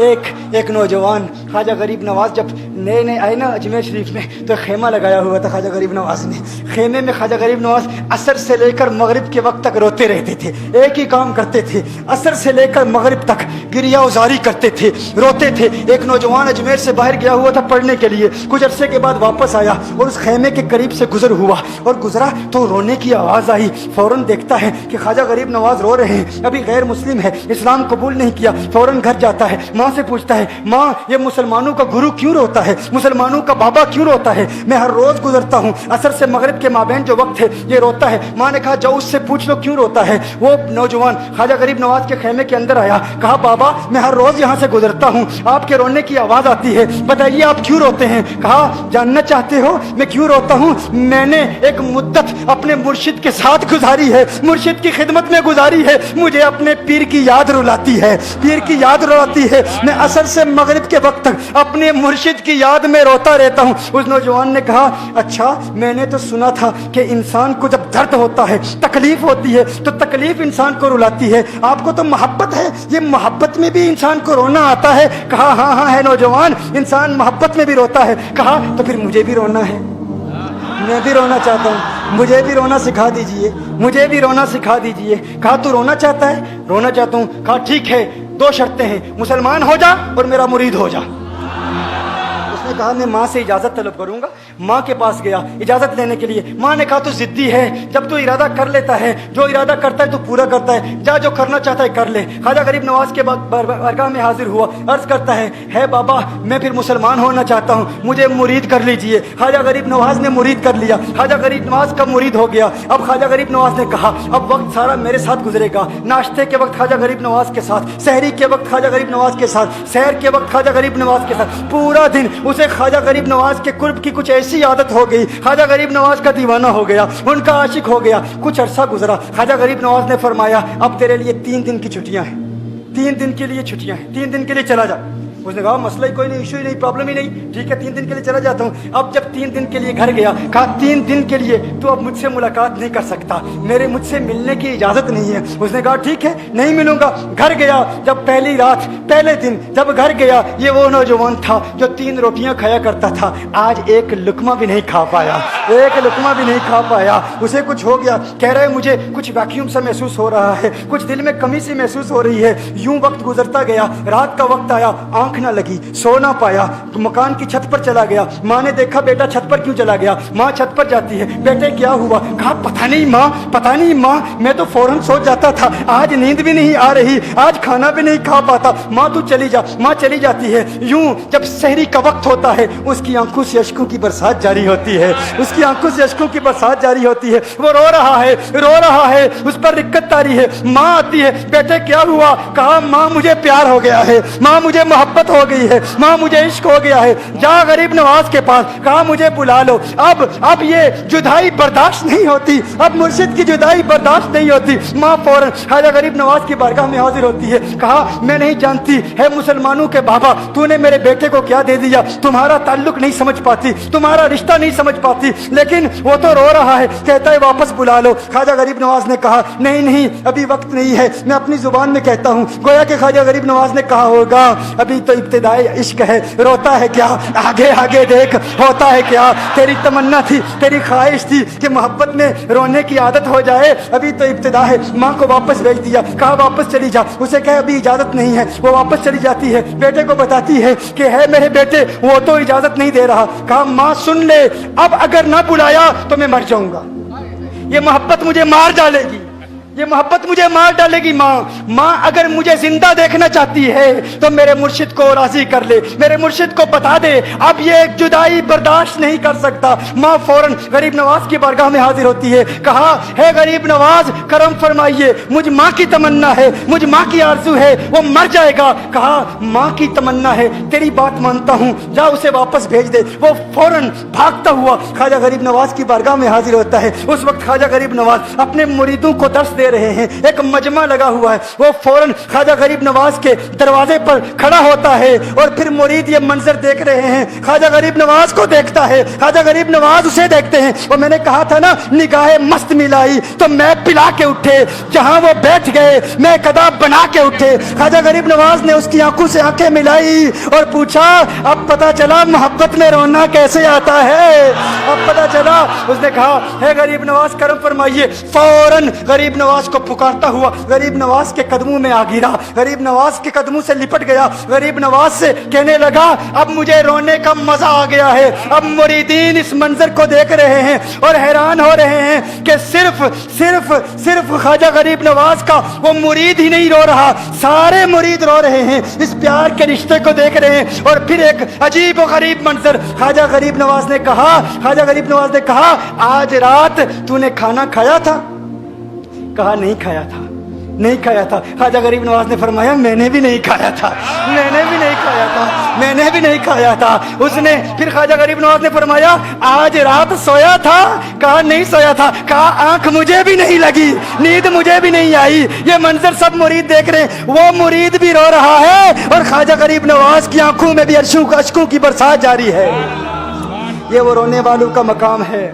एक नौजवान ख्वाजा गरीब नवाज जब नए नए आए ना अजमेर शरीफ में, तो खेमा लगाया हुआ था ख्वाजा गरीब नवाज ने। खेमे में ख्वाजा गरीब नवाज असर से लेकर मगरिब के वक्त तक रोते रहते थे। एक ही काम करते थे, असर से लेकर मगरिब तक गिरिया उजारी करते थे, रोते थे। एक नौजवान अजमेर से बाहर गया हुआ था पढ़ने के लिए, कुछ अरसे के बाद वापस आया और उस खेमे के करीब से गुजर हुआ और गुजरा तो रोने की आवाज़ आई। फौरन देखता है कि ख्वाजा गरीब नवाज रो रहे हैं, अभी गैर मुस्लिम है, इस्लाम कबूल नहीं किया। फौरन घर जाता है, माँ से पूछता है, माँ ये मुसलमानों का गुरु क्यों रोता है, मुसलमानों का बाबा क्यों रोता है? मैं हर रोज गुजरता हूँ, असर से मगरिब के माबैन जो वक्त है ये रोता है। माँ ने कहा जाओ उससे पूछ लो क्यों रोता है। वो नौजवान ख्वाजा गरीब नवाज के खेमे के अंदर आया, कहा बाबा मैं हर रोज यहाँ से गुजरता हूँ, आपके रोने की आवाज आती है, बताइए आप क्यों रोते हैं? कहा जानना चाहते हो मैं क्यों रोता हूँ? मैंने एक मुद्दत अपने मुर्शिद के साथ गुजारी है, मुर्शिद की खिदमत में गुजारी है, मुझे अपने पीर की याद रुलाती है, पीर की याद रुलाती है। मैं असर से मगरिब के वक्त तक अपने मुर्शिद की याद में रोता रहता हूँ। उस नौजवान ने कहा अच्छा मैंने तो सुना था कि इंसान को जब दर्द होता है, तकलीफ होती है, तो तकलीफ इंसान को रुलाती है, आपको तो मोहब्बत है, ये मोहब्बत में भी इंसान को रोना आता है? कहा हाँ हाँ है नौजवान, इंसान मोहब्बत में भी रोता है। कहा तो फिर मुझे भी रोना है, मैं भी रोना चाहता हूँ, मुझे भी रोना सिखा दीजिए, मुझे भी रोना सिखा दीजिए। कहा तू रोना चाहता है? रोना चाहता हूँ। कहा ठीक है, दो शर्तें हैं, मुसलमान हो जा और मेरा मुरीद हो जा। उसने कहा मैं माँ से इजाज़त तलब करूंगा। माँ के पास गया इजाज़त लेने के लिए। माँ ने कहा तू जिद्दी है, जब तू इरादा कर लेता है, जो इरादा करता है तू पूरा करता है, जा जो करना चाहता है कर ले। ख्वाजा गरीब नवाज के बारगाह में हाजिर हुआ, अर्ज करता है बाबा मैं फिर मुसलमान होना चाहता हूँ, मुझे मुरीद कर लीजिए। ख्वाजा गरीब नवाज ने मुरीद कर लिया, ख्वाजा गरीब नवाज का मुरीद हो गया। अब ख्वाजा गरीब नवाज ने कहा अब वक्त सारा मेरे साथ गुजरेगा, नाश्ते के वक्त ख्वाजा गरीब नवाज के साथ, सहरी के वक्त ख्वाजा गरीब नवाज के साथ, सैर के वक्त ख्वाजा गरीब नवाज के साथ, पूरा दिन उसे ख्वाजा गरीब नवाज के कुर्ब की कुछ ऐसी आदत हो गई, ख्वाजा गरीब नवाज का दीवाना हो गया, उनका आशिक हो गया। कुछ अरसा गुजरा, ख्वाजा गरीब नवाज ने फरमाया अब तेरे लिए 3 दिन की छुट्टियां हैं, 3 दिन के लिए छुट्टियां हैं, 3 दिन के लिए चला जा। उसने कहा मसला ही कोई नहीं, इशू ही नहीं, प्रॉब्लम ही नहीं, ठीक है 3 दिन के लिए चला जाता हूँ। अब जब 3 दिन के लिए घर गया, कहा 3 दिन के लिए तू अब मुझसे मुलाकात नहीं कर सकता, मेरे मुझसे मिलने की इजाजत नहीं है। उसने कहा ठीक है नहीं मिलूंगा। घर गया, जब पहली रात पहले दिन जब घर गया, ये वो नौजवान था जो 3 रोटियां खाया करता था, आज एक लुकमा भी नहीं खा पाया, एक लुकमा भी नहीं खा पाया। उसे कुछ हो गया, कह रहे मुझे कुछ वैक्यूम सा महसूस हो रहा है, कुछ दिल में कमी सी महसूस हो रही है। यूं वक्त गुजरता गया, रात का वक्त आया, आंख ना लगी, सो ना पाया, तो मकान की छत पर चला गया। माँ ने देखा बेटा छत पर क्यों चला गया? माँ छत पर जाती है, बेटे क्या हुआ? कहा पता नहीं माँ, पता नहीं माँ, मैं तो फौरन सो जाता था, आज नींद भी नहीं आ रही, आज खाना भी नहीं खा पाता। माँ तू चली जा। माँ चली जाती है। यूं जब सहरी का वक्त होता है, उसकी आंखों से अश्कों की बरसात जारी होती है, उसकी आंखों से अश्कों की बरसात जारी होती है। वो रो रहा है, रो रहा है, उस पर दिक्कत तारी है। माँ आती है, बेटे क्या हुआ? कहा माँ मुझे प्यार हो गया है, माँ मुझे मोहब्बत हो गई है, माँ मुझे इश्क हो गया है, जा गरीब नवाज के पास, कहा मुझे बुला लो। अब ये जुदाई बर्दाश्त नहीं होती, अब मुर्शिद की जुदाई बर्दाश्त नहीं होती। माँ फौरन ख्वाजा गरीब नवाज की बारगाह में हाजिर होती है। कहा मैं नहीं जानती है मुसलमानों के बाबा, तूने मेरे बेटे को क्या दे दिया, तुम्हारा ताल्लुक नहीं समझ पाती, तुम्हारा रिश्ता नहीं समझ पाती, लेकिन वो तो रो रहा है, कहता है वापस बुला लो। ख्वाजा गरीब नवाज ने कहा नहीं नहीं अभी वक्त नहीं है, मैं अपनी जुबान में कहता हूँ। गोया कि ख्वाजा गरीब नवाज ने कहा होगा अभी तो इब्तिदाई इश्क है, रोता है क्या, आगे आगे देख होता है क्या। तेरी तमन्ना थी, तेरी ख्वाहिश थी कि मोहब्बत में रोने की आदत हो जाए, अभी तो इब्तिदा है। माँ को वापस भेज दिया, कहा वापस चली जा। उसे कहा अभी इजाजत नहीं है, वो वापस चली जाती है, बेटे को बताती है कि है मेरे बेटे वो तो इजाजत नहीं दे रहा। कहा माँ सुन ले, अब अगर ना बुलाया तो मैं मर जाऊंगा, ये मोहब्बत मुझे मार डालेगी, ये मोहब्बत मुझे मार डालेगी। माँ अगर मुझे जिंदा देखना चाहती है तो मेरे मुर्शिद को राजी कर ले, मेरे मुर्शिद को बता दे अब ये जुदाई बर्दाश्त नहीं कर सकता। माँ फौरन गरीब नवाज की बारगाह में हाजिर होती है। कहा है गरीब नवाज करम फरमाइए, मुझ माँ की तमन्ना है, मुझ माँ की आरज़ू है, वो मर जाएगा। कहा माँ की तमन्ना है, तेरी बात मानता हूँ, जा उसे वापस भेज दे। वो फौरन भागता हुआ ख्वाजा गरीब नवाज की बारगाह में हाजिर होता है। उस वक्त ख्वाजा गरीब नवाज अपने मुरीदों को दर्स दे दे रहे हैं, एक मजमा लगा हुआ है। वो फौरन ख्वाजा गरीब नवाज के दरवाजे पर खड़ा होता है और फिर मुरीद ये मंजर देख रहे हैं, ख्वाजा गरीब नवाज को देखता है, ख्वाजा गरीब नवाज उसे देखते हैं। और मैंने कहा था ना, निगाहें मस्त मिलाई तो मैं पिला के उठे, जहां वो बैठ गए मैं कदा बना के उठे। ख्वाजा गरीब नवाज ने उसकी आंखों से आंखें मिलाई और पूछा, अब पता चला मोहब्बत में रोना कैसे आता है, अब पता चला। उसने कहा, है गरीब नवाज करम फरमाइए। फौरन गरीब नवाज को पुकारता हुआ गरीब नवाज के कदमों में आ गिरा, गरीब नवाज के कदमों से लिपट गया, गरीब नवाज से कहने लगा, अब मुझे रोने का मजा आ गया है। अब मुरीदीन इस मंजर को देख रहे हैं और हैरान हो रहे हैं कि सिर्फ सिर्फ सिर्फ ख्वाजा गरीब नवाज का वो मुरीद ही नहीं रो रहा, सारे मुरीद रो रहे हैं, इस प्यार के रिश्ते को देख रहे हैं। और फिर एक अजीब और गरीब मंजर, ख्वाजा गरीब नवाज ने कहा, ख्वाजा गरीब नवाज ने कहा, आज रात तूने खाना खाया था? कहा, नहीं खाया था, नहीं खाया था। ख्वाजा गरीब नवाज ने फरमाया, मैंने भी नहीं खाया था, मैंने भी नहीं खाया था, मैंने भी नहीं खाया था। उसने फिर ख्वाजा गरीब नवाज ने फरमाया, आज रात सोया था? कहा, नहीं सोया था। कहा, आंख मुझे भी नहीं लगी, नींद मुझे भी नहीं आई। ये मंजर सब मुरीद देख रहे हैं, वो मुरीद भी रो रहा है और ख्वाजा गरीब नवाज की आंखों में भी अश्कों की बरसात जारी है। ये वो रोने वालों का मकाम है।